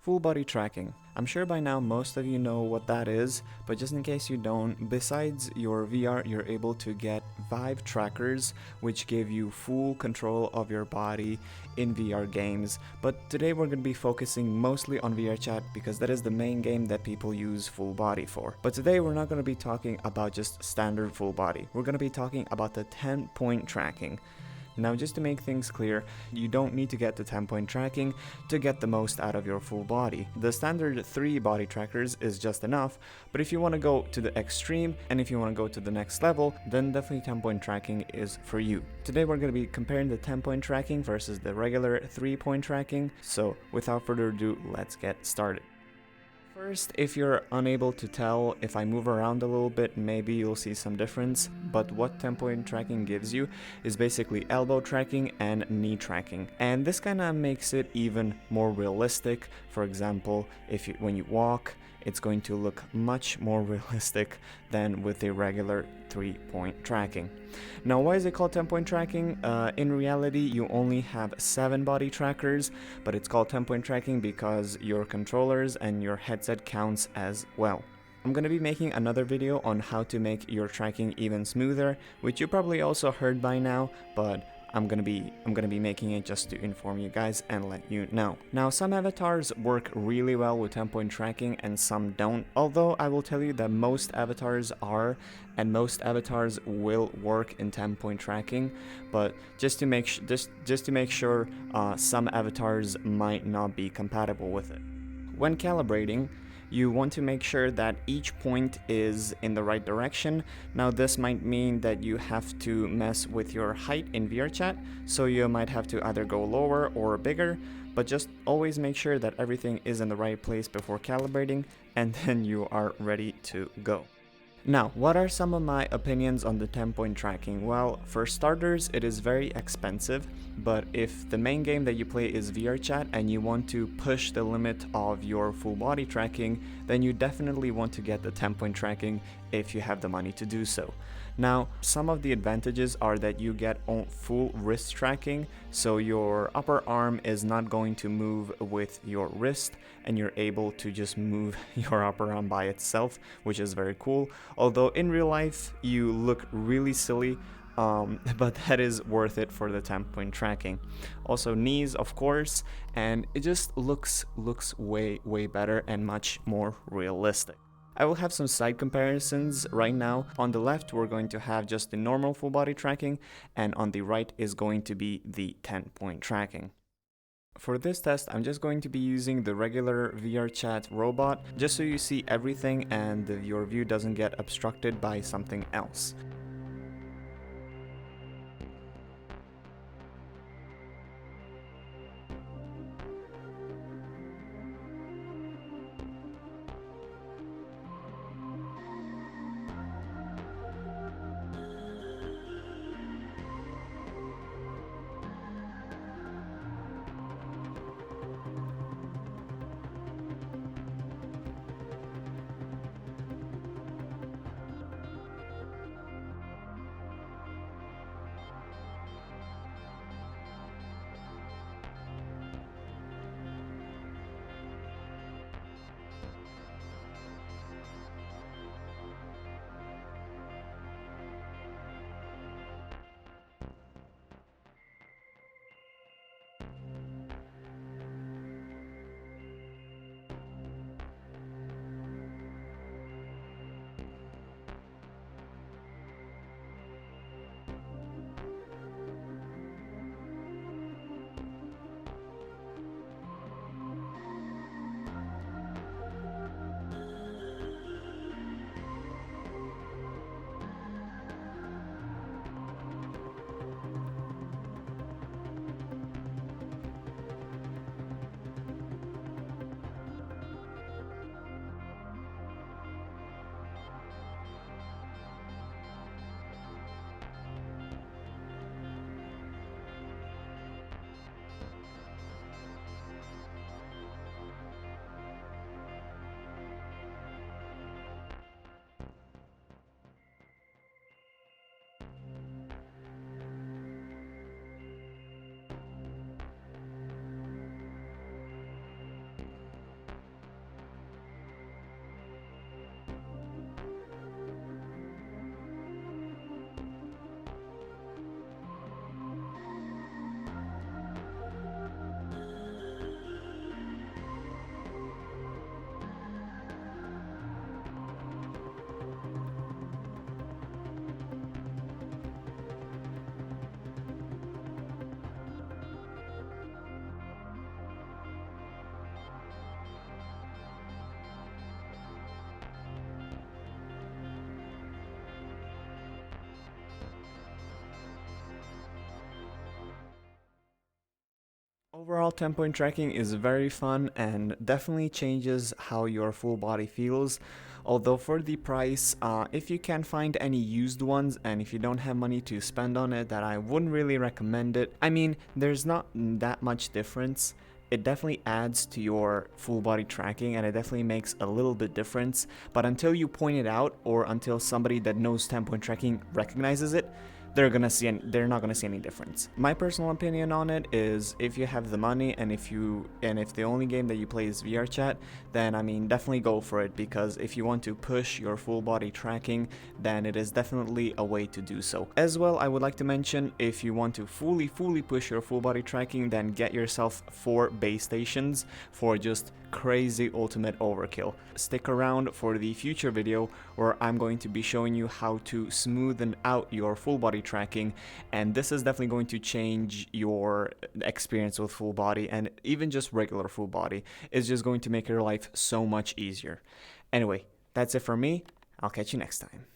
Full body tracking. I'm sure by now most of you know what that is, but just in case you don't, besides your VR, you're able to get Vive trackers, which give you full control of your body in VR games. But today we're going to be focusing mostly on VRChat because that is the main game that people use full body for. But today we're not going to be talking about just standard full body. We're going to be talking about the 10-point tracking. Now, just to make things clear, you don't need to get the 10-point tracking to get the most out of your full body. The standard 3 body trackers is just enough, but if you want to go to the extreme and if you want to go to the next level, then definitely 10-point tracking is for you. Today we're going to be comparing the 10-point tracking versus the regular 3-point tracking, so without further ado, let's get started. First, if you're unable to tell, if I move around a little bit, maybe you'll see some difference, but what 10-point tracking gives you is basically elbow tracking and knee tracking. And this kind of makes it even more realistic. For example, when you walk, it's going to look much more realistic than with the regular 3-point tracking. Now, why is it called 10-point tracking? In reality, you only have 7 body trackers, but it's called 10-point tracking because your controllers and your headset counts as well. I'm going to be making another video on how to make your tracking even smoother, which you probably also heard by now, but I'm gonna be making it just to inform you guys and let you know. Now, some avatars work really well with 10-point tracking and some don't, although I will tell you that most avatars are, and most avatars will work in 10-point tracking, but just to make sure, some avatars might not be compatible with it. When calibrating, you want to make sure that each point is in the right direction. Now, this might mean that you have to mess with your height in VRChat, so you might have to either go lower or bigger, but just always make sure that everything is in the right place before calibrating, and then you are ready to go. Now, what are some of my opinions on the 10-point tracking? Well, for starters, it is very expensive, but if the main game that you play is VRChat and you want to push the limit of your full body tracking, then you definitely want to get the 10-point tracking if you have the money to do so. Now, some of the advantages are that you get full wrist tracking, so your upper arm is not going to move with your wrist, and you're able to just move your upper arm by itself, which is very cool. Although in real life, you look really silly, but that is worth it for the 10-point tracking. Also knees, of course, and it just looks way better and much more realistic. I will have some side comparisons right now. On the left, we're going to have just the normal full body tracking, and on the right is going to be the 10-point tracking. For this test, I'm just going to be using the regular VRChat robot, just so you see everything and your view doesn't get obstructed by something else. Overall, 10-point tracking is very fun and definitely changes how your full body feels. Although for the price, if you can find any used ones and if you don't have money to spend on it, that I wouldn't really recommend it. I mean, there's not that much difference. It definitely adds to your full body tracking and it definitely makes a little bit difference. But until you point it out or until somebody that knows 10-point tracking recognizes it, they're not gonna see any difference. My personal opinion on it is if you have the money and if the only game that you play is VRChat, then I mean definitely go for it, because if you want to push your full body tracking, then it is definitely a way to do so. As well, I would like to mention, if you want to fully push your full body tracking, then get yourself 4 base stations for just crazy ultimate overkill. Stick around for the future video where I'm going to be showing you how to smoothen out your full body tracking, and this is definitely going to change your experience with full body, and even just regular full body is just going to make your life so much easier. Anyway, that's it for me. I'll catch you next time.